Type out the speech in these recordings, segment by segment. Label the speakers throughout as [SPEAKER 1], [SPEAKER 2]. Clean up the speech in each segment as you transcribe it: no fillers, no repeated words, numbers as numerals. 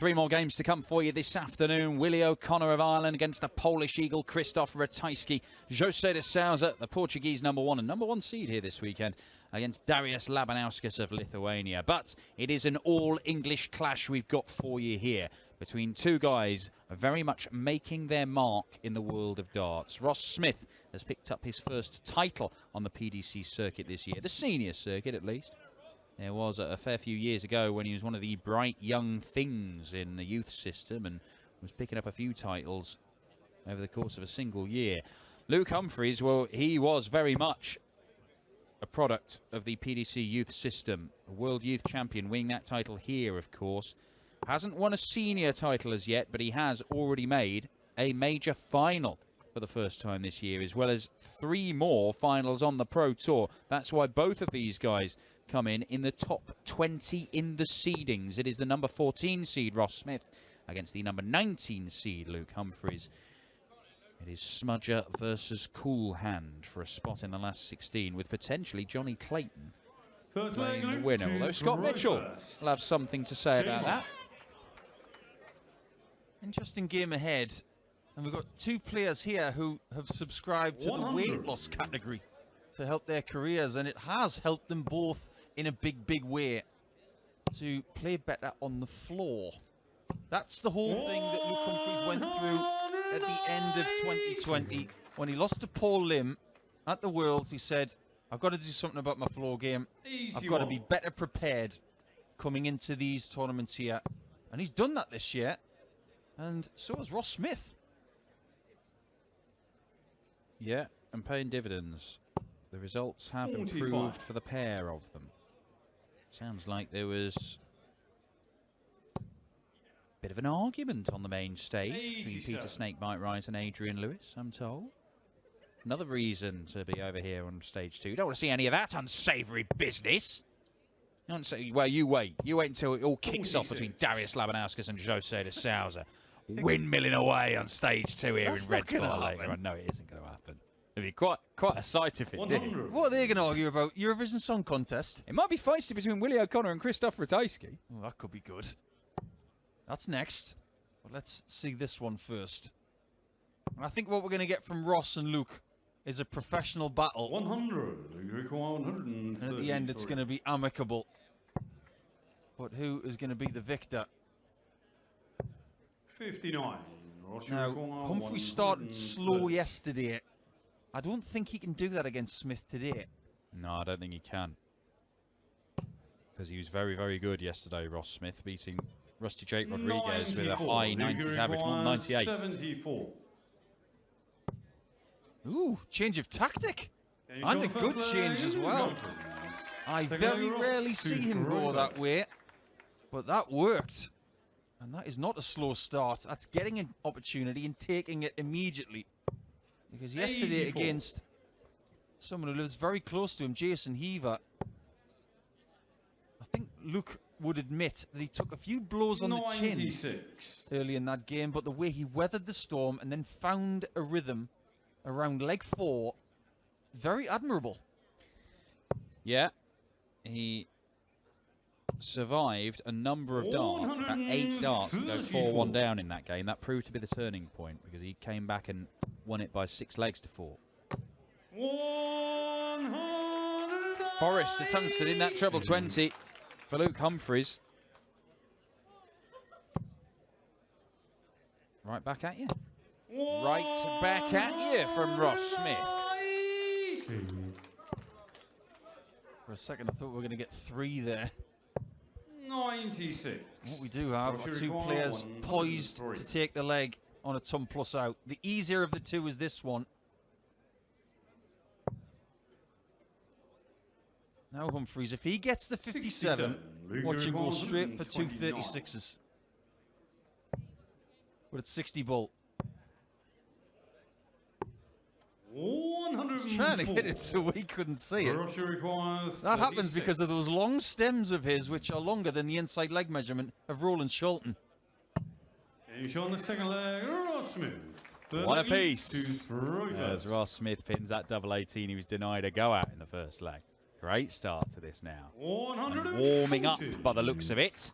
[SPEAKER 1] Three more games to come for you this afternoon. Willie O'Connor of Ireland against the Polish Eagle Krzysztof Ratajski. Jose de Souza, the Portuguese #1 and #1 seed here this weekend, against Darius Labanauskas of Lithuania. But it is an all-English clash we've got for you here between two guys very much making their mark in the world of darts. Ross Smith has picked up his first title on the PDC circuit this year, the senior circuit at least. There was a fair few years ago when he was one of the bright young things in the youth system and was picking up a few titles over the course of a single year. Luke Humphries, well, he was very much a product of the PDC youth system, a world youth champion, winning that title here, of course. Hasn't won a senior title as yet, but he has already made a major final for the first time this year, as well as 3 more finals on the Pro Tour. That's why both of these guys come in the top 20 in the seedings. It is the number 14 seed, Ross Smith, against the number 19 seed, Luke Humphries. It is Smudger versus Cool Hand for a spot in the last 16, with potentially Johnny Clayton playing the winner. Although Scott Mitchell will have something to say about that.
[SPEAKER 2] Interesting game ahead. And we've got 2 players here who have subscribed to the weight loss category to help their careers, and it has helped them both in a big way to play better on the floor. That's the whole thing that Luke Humphries went through at the end of 2020 when he lost to Paul Lim at the Worlds. He said, I've got to do something about my floor game. I've got to be better prepared coming into these tournaments here. And he's done that this year. And so has Ross Smith.
[SPEAKER 1] Yeah, and paying dividends. The results have improved for the pair of them. Sounds like there was a bit of an argument on the main stage between Peter Snakebite Rice and Adrian Lewis, I'm told. Another reason to be over here on stage 2. Don't want to see any of that unsavoury business. You don't say, well, you wait. You wait until it all kicks off between Darius Labanauskas and Jose de Souza. Windmilling away on stage 2 here in Red Spot later. I know it isn't going to happen. It'd be quite a sight if it did.
[SPEAKER 2] What are they going to argue about? Eurovision Song Contest?
[SPEAKER 1] It might be feisty between Willie O'Connor and Krzysztof Ratajski.
[SPEAKER 2] Oh, that could be good. That's next. But let's see this one first. And I think what we're going to get from Ross and Luke is a professional battle.
[SPEAKER 3] 100. You require 130.
[SPEAKER 2] And at the end, it's going to be amicable. But who is going to be the victor?
[SPEAKER 3] 59.
[SPEAKER 2] Now, Humphries started slow yesterday. I don't think he can do that against Smith today.
[SPEAKER 1] No, I don't think he can. Because he was very good yesterday, Ross Smith, beating Rusty Jake Rodriguez with a high 90s average, 198.
[SPEAKER 3] 74.
[SPEAKER 2] Ooh, change of tactic. And a good change as well. I very rarely see him go that way. But that worked. And that is not a slow start. That's getting an opportunity and taking it immediately. Because yesterday against someone who lives very close to him, Jason Heaver, I think Luke would admit that he took a few blows on the chin early in that game, but the way he weathered the storm and then found a rhythm around leg 4, very admirable.
[SPEAKER 1] Yeah, he survived a number of darts, in fact 8 darts to go 4-1 down in that game. That proved to be the turning point because he came back and won it by 6 legs to 4. Forrest to tungsten in that treble 20 for Luke Humphries. Right back at you. Right back at you from Ross Smith.
[SPEAKER 2] For a second I thought we were going to get 3 there.
[SPEAKER 3] 96.
[SPEAKER 2] What we do have are 2 players poised to take the leg on a ton plus out. The easier of the 2 is this one. Now Humphries, if he gets the 57, watch him go straight for 2 36s. But it's 60 ball. He's trying to hit it so he couldn't see it. That happens because of those long stems of his, which are longer than the inside leg measurement of Roland Shulton.
[SPEAKER 3] He's on the second leg, Ross Smith.
[SPEAKER 1] One apiece. As Ross Smith pins that double 18, he was denied a go out in the first leg. Great start to this now. And warming up by the looks of it.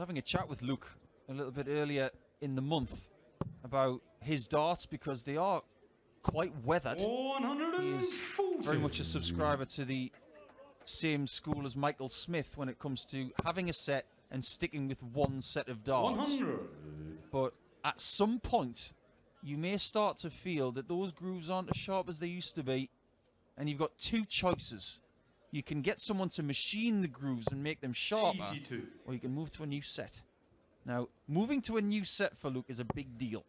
[SPEAKER 2] having a chat with Luke a little bit earlier in the month about his darts because they are quite weathered. He is very much a subscriber to the same school as Michael Smith when it comes to having a set and sticking with one set of darts.
[SPEAKER 3] 100.
[SPEAKER 2] But at some point, you may start to feel that those grooves aren't as sharp as they used to be, and you've got two choices. You can get someone to machine the grooves and make them sharper,
[SPEAKER 3] 82.
[SPEAKER 2] or you can move to a new set. Now, moving to a new set for Luke is a big deal,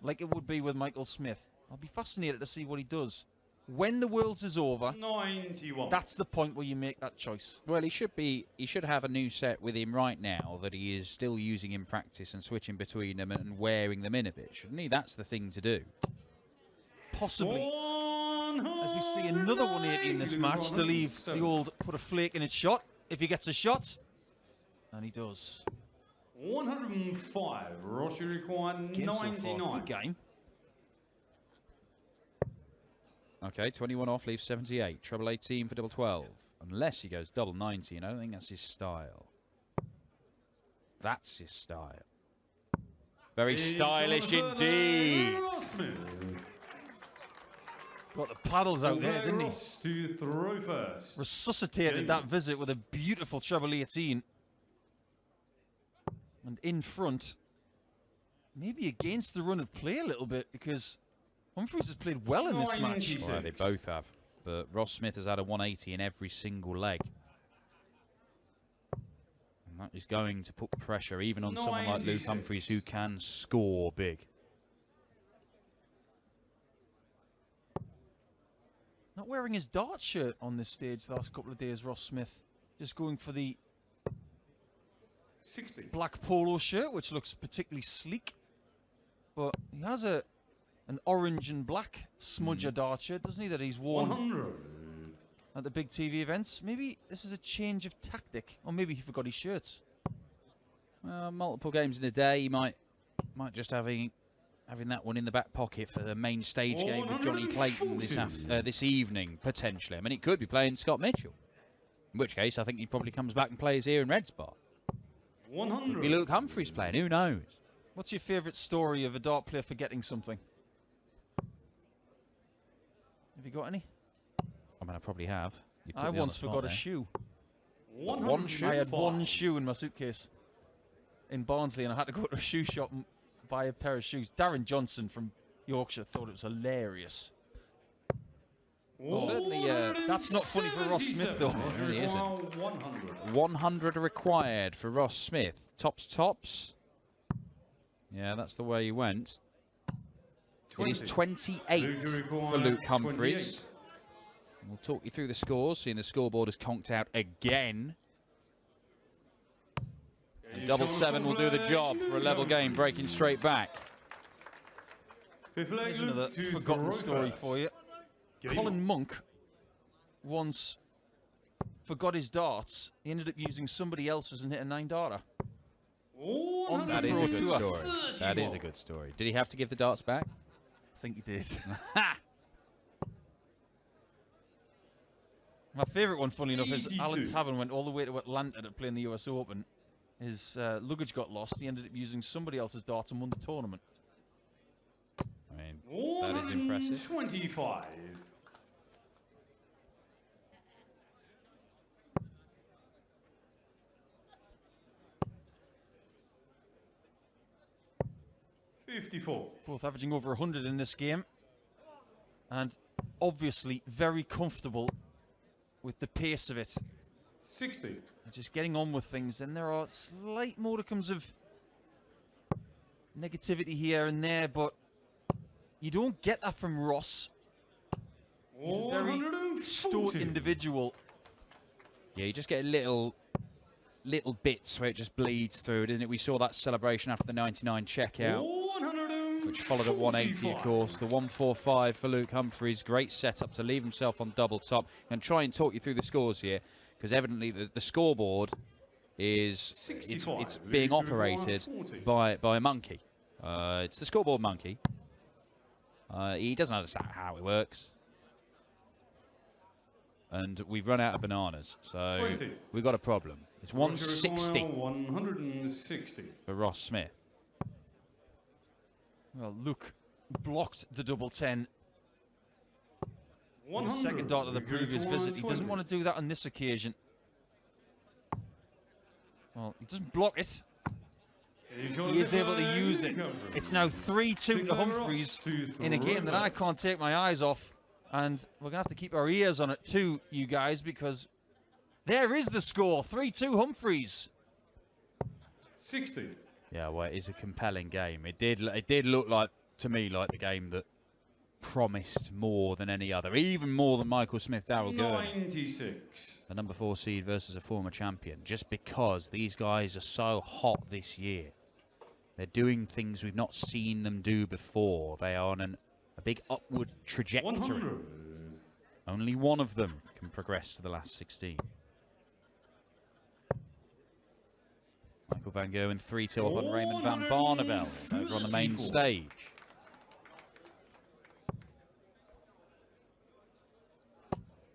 [SPEAKER 2] like it would be with Michael Smith. I'll be fascinated to see what he does. When the Worlds is over,
[SPEAKER 3] 91.
[SPEAKER 2] that's the point where you make that choice.
[SPEAKER 1] Well, he should have a new set with him right now that he is still using in practice and switching between them and wearing them in a bit, shouldn't he? That's the thing to do.
[SPEAKER 2] Possibly. As we see another 180 in this match to leave the old put a flake in his shot. If he gets a shot, and he does.
[SPEAKER 3] 105. Ross, you require
[SPEAKER 2] Game so far.
[SPEAKER 3] 99.
[SPEAKER 2] Good game.
[SPEAKER 1] Okay, 21 off, leaves 78. Treble 18 for double 12. Unless he goes double 90, and I don't think that's his style. That's his style. Very stylish indeed.
[SPEAKER 2] Got the paddles out there, didn't he?
[SPEAKER 3] Ross to throw first.
[SPEAKER 2] Resuscitated that visit with a beautiful treble 18. And in front, maybe against the run of play a little bit, because Humphries has played well in this match.
[SPEAKER 1] Well, they both have. But Ross Smith has had a 180 in every single leg. And that is going to put pressure even on someone like Luke Humphries, who can score big.
[SPEAKER 2] Not wearing his dart shirt on this stage the last couple of days, Ross Smith. Just going for the
[SPEAKER 3] 60.
[SPEAKER 2] black polo shirt, which looks particularly sleek. But he has an orange and black smudger dart shirt, doesn't he, that he's worn
[SPEAKER 3] 100.
[SPEAKER 2] at the big TV events. Maybe this is a change of tactic, or maybe he forgot his shirts.
[SPEAKER 1] Multiple games in a day, he might just having that one in the back pocket for the main stage game with Johnny Clayton this evening, potentially. I mean, it could be playing Scott Mitchell. In which case, I think he probably comes back and plays here in Red Spot.
[SPEAKER 3] 100.
[SPEAKER 1] Could be Luke Humphries playing, who knows?
[SPEAKER 2] What's your favourite story of a dart player forgetting something? Have you got any?
[SPEAKER 1] I mean, I probably have. You put
[SPEAKER 2] I
[SPEAKER 1] me on
[SPEAKER 2] once
[SPEAKER 1] the spot
[SPEAKER 2] forgot a
[SPEAKER 1] there.
[SPEAKER 2] shoe.
[SPEAKER 3] 105.
[SPEAKER 2] I had one shoe in my suitcase in Barnsley, and I had to go to a shoe shop and buy a pair of shoes. Darren Johnson from Yorkshire thought it was hilarious.
[SPEAKER 1] Certainly,
[SPEAKER 2] that's not funny for Ross Smith, though.
[SPEAKER 1] It really isn't.
[SPEAKER 3] 100.
[SPEAKER 1] 100 required for Ross Smith. Tops. Yeah, that's the way he went. It is 28 for Luke Humphries. We'll talk you through the scores, seeing the scoreboard is conked out again. And double 7 will do the job for a level game, breaking straight back.
[SPEAKER 2] Here's another forgotten story for you. Colin Monk once forgot his darts. He ended up using somebody else's and hit a 9-darter. On the
[SPEAKER 1] That is
[SPEAKER 2] Pro
[SPEAKER 1] a good
[SPEAKER 2] Tour.
[SPEAKER 1] story. That is a good story. Did he have to give the darts back?
[SPEAKER 2] I think he did. My favourite one, funny enough, is
[SPEAKER 3] Easy
[SPEAKER 2] Alan
[SPEAKER 3] two.
[SPEAKER 2] Tavern went all the way to Atlanta to play in the US Open. His luggage got lost. He ended up using somebody else's darts and won the tournament.
[SPEAKER 1] I mean, that is impressive.
[SPEAKER 3] 25.
[SPEAKER 2] Both averaging over 100 in this game. And obviously very comfortable with the pace of it.
[SPEAKER 3] 60.
[SPEAKER 2] Just getting on with things. And there are slight modicums of negativity here and there, but you don't get that from Ross. He's a very stoic individual.
[SPEAKER 1] Yeah, you just get little bits where it just bleeds through, doesn't it? We saw that celebration after the 99 checkout, which followed at 180, of course. The 145 for Luke Humphries. Great setup to leave himself on double top. And try and talk you through the scores here, because evidently the scoreboard is it's being operated by a monkey. It's the scoreboard monkey. He doesn't understand how it works. and we've run out of bananas. So
[SPEAKER 3] 20.
[SPEAKER 1] we've got a problem. It's 160
[SPEAKER 3] 160.
[SPEAKER 1] for Ross Smith.
[SPEAKER 2] Well, Luke blocked the double 10. The second dart of the previous visit. He doesn't want to do that on this occasion. Well, he doesn't block it. He is able to use it. It's now 3-2 to Humphries in a game that I can't take my eyes off. And we're going to have to keep our ears on it too, you guys, because there is the score. 3-2 Humphries.
[SPEAKER 3] 60.
[SPEAKER 1] Yeah, well, it is a compelling game. It did look like, to me, like the game that promised more than any other, even more than Michael Smith, Darrell Gurney.
[SPEAKER 3] 96.
[SPEAKER 1] The number 4 seed versus a former champion, just because these guys are so hot this year. They're doing things we've not seen them do before. They are on a big upward trajectory.
[SPEAKER 3] 100.
[SPEAKER 1] Only one of them can progress to the last 16. Michael van Gerwen 3-2 up on Raymond van Barneveld over on the main stage.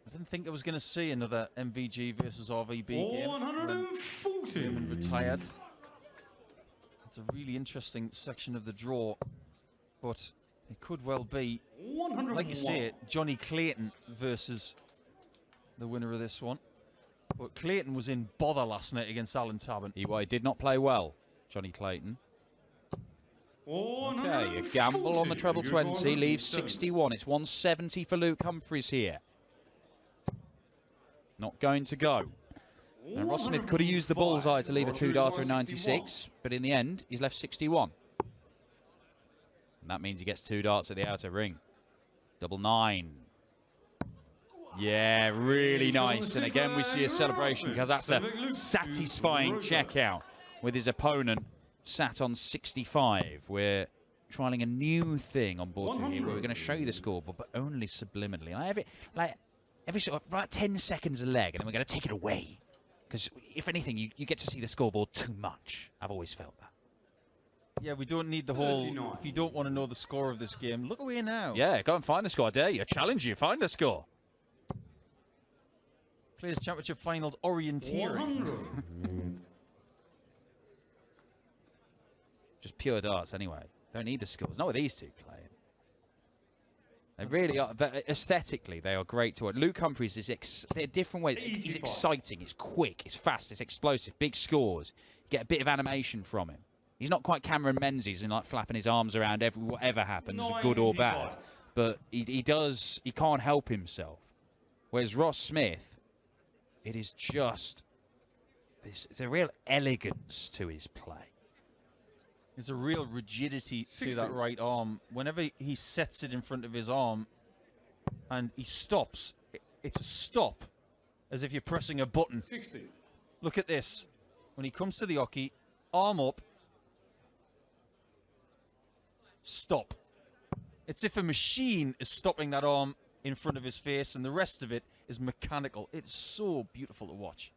[SPEAKER 2] I didn't think I was going to see another MVG versus RVB game.
[SPEAKER 3] 140.
[SPEAKER 2] Raymond retired. It's a really interesting section of the draw, but it could well be, like you say, Johnny Clayton versus the winner of this one. But Clayton was in bother last night against Alan Tabban.
[SPEAKER 1] He did not play well, Johnny Clayton. Okay, a gamble on the treble 20, leaves 61. It's 170 for Luke Humphries here. Not going to go. Now, Ross Smith could have used the bullseye to leave a 2-darter in 96, but in the end, he's left 61. And that means he gets 2 darts at the outer ring. Double 9. Yeah, really nice. And again, we see a celebration because that's a satisfying checkout with his opponent sat on 65. We're trialing a new thing on board 2 here where we're going to show you the scoreboard, but only subliminally. Every sort of about 10 seconds a leg, and then we're going to take it away. Because if anything, you get to see the scoreboard too much. I've always felt that.
[SPEAKER 2] Yeah, we don't need the whole, if you don't want to know the score of this game, look away now.
[SPEAKER 1] Yeah, go and find the score. I dare you. I challenge you. Find the score.
[SPEAKER 2] Players' Championship Finals orienteering.
[SPEAKER 1] Just pure darts anyway. Don't need the scores. Not with these two playing. They really are. Aesthetically, they are great to watch. Luke Humphries is they're different ways. He's exciting. It's quick. It's fast. It's explosive. Big scores. You get a bit of animation from him. He's not quite Cameron Menzies and like flapping his arms around whatever happens, good or bad. But he can't help himself. Whereas Ross Smith, it is just it's a real elegance to his play.
[SPEAKER 2] There's a real rigidity to that right arm. Whenever he sets it in front of his arm and he stops, it's a stop, as if you're pressing a button.
[SPEAKER 3] 60.
[SPEAKER 2] Look at this. When he comes to the hockey, arm up, stop. It's if a machine is stopping that arm in front of his face, and the rest of it is mechanical. It's so beautiful to watch.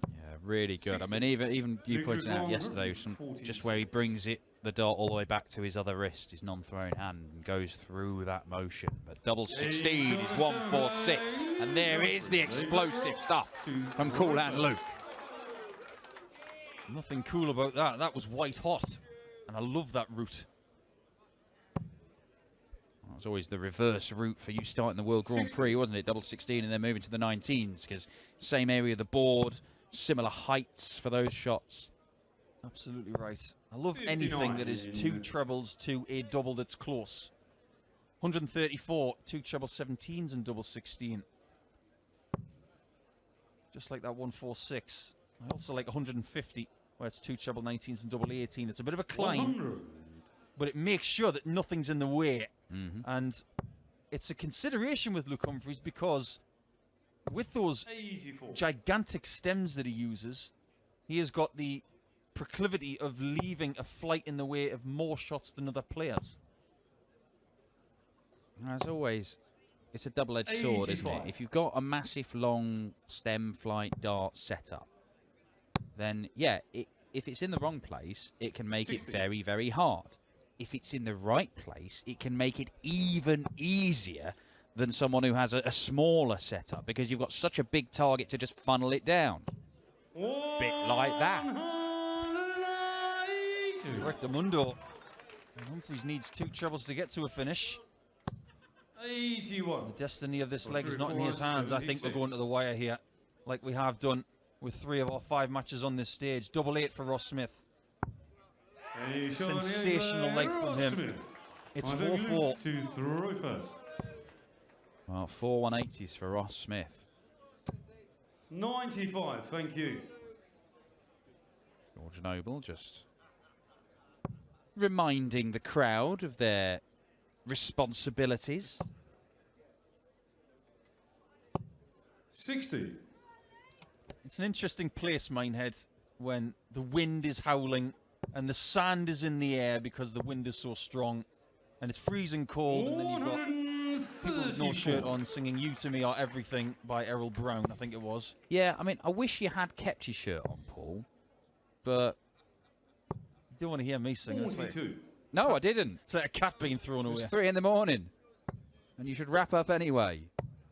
[SPEAKER 1] Yeah, really good. 60. I mean, even you pointed out yesterday, just where he brings the dart all the way back to his other wrist, his non-thrown hand, and goes through that motion. But double 16 is 146, and there is the explosive stuff from Cool Hand Luke.
[SPEAKER 2] Nothing cool about that. That was white hot, and I love that route.
[SPEAKER 1] That was always the reverse route for you starting the World Grand Prix, wasn't it? Double 16 and then moving to the 19s, because same area of the board, similar heights for those shots.
[SPEAKER 2] Absolutely right. I love anything that is 2 trebles to a double that's close. 134, 2 treble 17s and double 16. Just like that 146. I also like 150, where it's 2 treble 19s and double 18. It's a bit of a climb,
[SPEAKER 3] 100.
[SPEAKER 2] but it makes sure that nothing's in the way. And it's a consideration with Luke Humphries because with those gigantic stems that he uses, he has got the proclivity of leaving a flight in the way of more shots than other players.
[SPEAKER 1] As always, it's a double-edged sword, isn't it? If you've got a massive long stem flight dart setup, then yeah, if it's in the wrong place, it can make it very, very hard. If it's in the right place, it can make it even easier than someone who has a smaller setup, because you've got such a big target to just funnel it down. Bit like that.
[SPEAKER 2] Rectamundo. Humphries needs 2 trebles to get to a finish.
[SPEAKER 3] Easy one.
[SPEAKER 2] The destiny of this leg is not in his hands. I think we're going to the wire here, like we have done with 3 of our 5 matches on this stage. 8-8 for Ross Smith. Sensational leg from him. It's 4-4.
[SPEAKER 1] Well, 4 180s for Ross Smith.
[SPEAKER 3] 95, thank you.
[SPEAKER 1] George Noble just reminding the crowd of their responsibilities.
[SPEAKER 3] 60.
[SPEAKER 2] It's an interesting place, Minehead, when the wind is howling and the sand is in the air because the wind is so strong and it's freezing cold, and then you've got people with no shirt on singing "You to Me Are Everything" by Errol Brown, I think it was.
[SPEAKER 1] Yeah, I mean, I wish you had kept your shirt on, Paul, but...
[SPEAKER 2] You don't want to hear me sing.
[SPEAKER 3] 42.
[SPEAKER 1] No, I didn't.
[SPEAKER 2] It's like a cat being thrown away.
[SPEAKER 1] It's 3 in the morning, and you should wrap up anyway.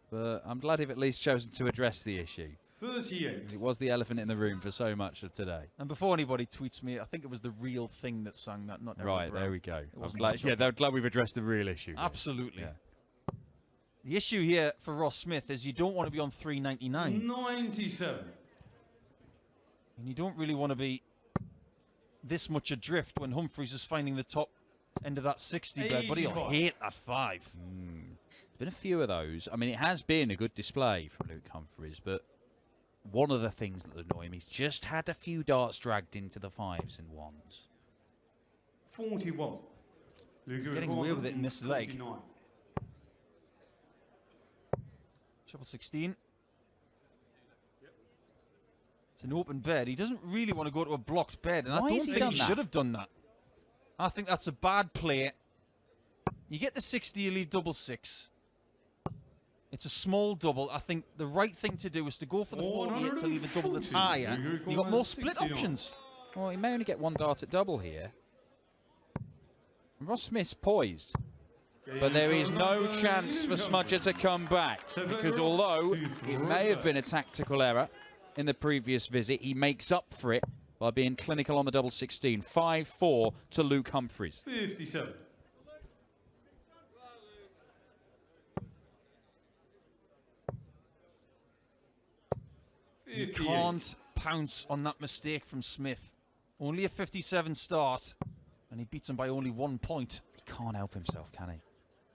[SPEAKER 1] But I'm glad you've at least chosen to address the issue.
[SPEAKER 3] 38.
[SPEAKER 1] It was the elephant in the room for so much of today.
[SPEAKER 2] And before anybody tweets me, I think it was The Real Thing that sang that, not Errol
[SPEAKER 1] Right,
[SPEAKER 2] Brown.
[SPEAKER 1] there we go. I'm
[SPEAKER 2] wasn't
[SPEAKER 1] glad,
[SPEAKER 2] my
[SPEAKER 1] I'm glad we've addressed the real issue.
[SPEAKER 2] Absolutely.
[SPEAKER 1] Yeah.
[SPEAKER 2] The issue here for Ross Smith is you don't want to be on 399.
[SPEAKER 3] 97.
[SPEAKER 2] And you don't really want to be this much adrift when Humphries is finding the top end of that 60 bed, but he'll
[SPEAKER 3] 85.
[SPEAKER 2] hate that 5.
[SPEAKER 1] There's been a few of those. I mean, it has been a good display from Luke Humphries, but one of the things that annoy him, he's just had a few darts dragged into the 5s and 1s.
[SPEAKER 3] 41.
[SPEAKER 2] He's getting away with it in this leg.
[SPEAKER 3] 49.
[SPEAKER 2] Treble 16. It's an open bed. He doesn't really want to go to a blocked bed, and I
[SPEAKER 1] Why
[SPEAKER 2] don't
[SPEAKER 1] has he
[SPEAKER 2] think
[SPEAKER 1] done
[SPEAKER 2] he
[SPEAKER 1] that?
[SPEAKER 2] should have done that. I think that's a bad play. You get the 60, you leave double 6. It's a small double. I think the right thing to do is to go for the 48 to leave a double that's higher. You've got more split
[SPEAKER 3] 69.
[SPEAKER 2] options.
[SPEAKER 1] Well, he may only get 1 dart at double here. Ross Smith's poised. But there is no chance for Smudger to come back, because although it may have been a tactical error in the previous visit, he makes up for it by being clinical on the double 16. 5-4 to Luke Humphries.
[SPEAKER 3] 57.
[SPEAKER 2] You can't pounce on that mistake from Smith. Only a 57 start, and he beats him by only 1 point.
[SPEAKER 1] He can't help himself, can he?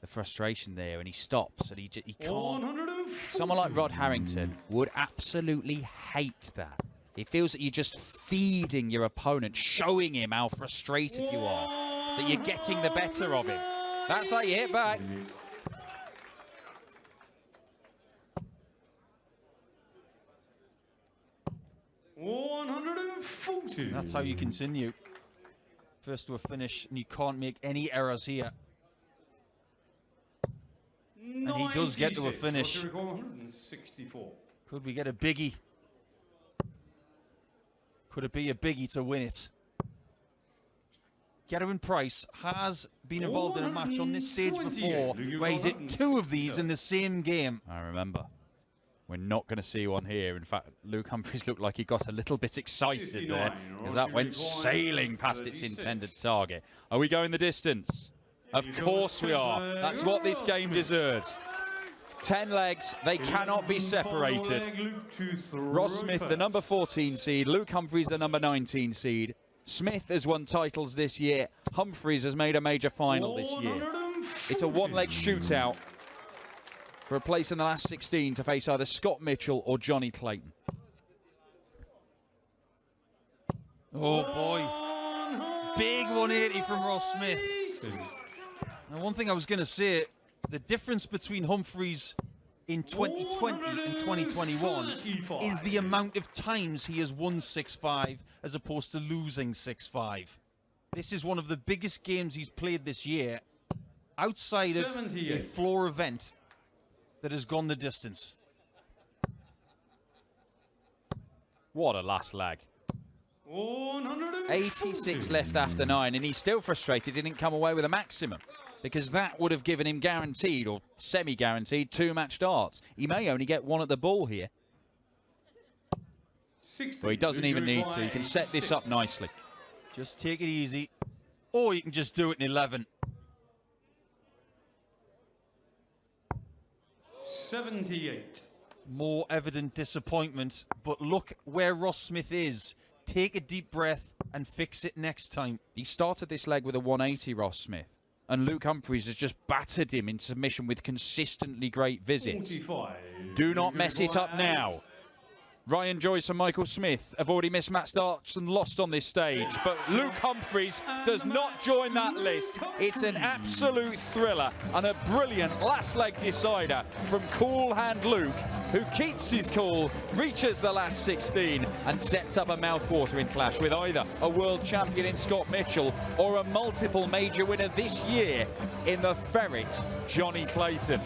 [SPEAKER 1] The frustration there, and he stops, and he can't. Someone like Rod Harrington would absolutely hate that. He feels that you're just feeding your opponent, showing him how frustrated you are, that you're getting the better of him. That's how you hit back.
[SPEAKER 2] That's how you continue. First to a finish, and you can't make any errors here. And he does get to a finish.
[SPEAKER 3] 164.
[SPEAKER 2] Could we get a biggie? Could it be a biggie to win it? Gerwin Price has been involved in a match on this stage before where he's hit 2 of these in the same game.
[SPEAKER 1] I remember. We're not going to see one here. In fact, Luke Humphries looked like he got a little bit excited there, as that went sailing past its intended target. Are we going the distance? Of course we are. That's what this game deserves. 10 legs, they cannot be separated. Ross Smith, the number 14 seed. Luke Humphries, the number 19 seed. Smith has won titles this year. Humphries has made a major final this year. It's a 1-leg shootout for a place in the last 16 to face either Scott Mitchell or Johnny Clayton.
[SPEAKER 2] Oh boy. Big 180 from Ross Smith. Now, one thing I was going to say, the difference between Humphries in 2020 and 2021 is the amount of times he has won 6-5 as opposed to losing 6-5. This is one of the biggest games he's played this year outside of a floor event that has gone the distance.
[SPEAKER 1] What a last leg. 86 left after 9, and he's still frustrated he didn't come away with a maximum. because that would have given him guaranteed or semi-guaranteed 2-match starts. He may only get one at the ball here.
[SPEAKER 3] 60.
[SPEAKER 1] Well, he doesn't even need to. He can set this up nicely.
[SPEAKER 2] Just take it easy. Or you can just do it in 11.
[SPEAKER 3] 78.
[SPEAKER 2] More evident disappointment, but look where Ross Smith is. Take a deep breath and fix it next time.
[SPEAKER 1] He started this leg with a 180, Ross Smith, and Luke Humphries has just battered him in submission with consistently great visits.
[SPEAKER 3] 45.
[SPEAKER 1] Do not mess it up now. Ryan Joyce and Michael Smith have already missed match starts and lost on this stage, but Luke Humphries does not join that list. It's an absolute thriller and a brilliant last leg decider from Cool Hand Luke, who keeps his cool, reaches the last 16 and sets up a mouth-watering clash with either a world champion in Scott Mitchell or a multiple major winner this year in the Ferret, Johnny Clayton.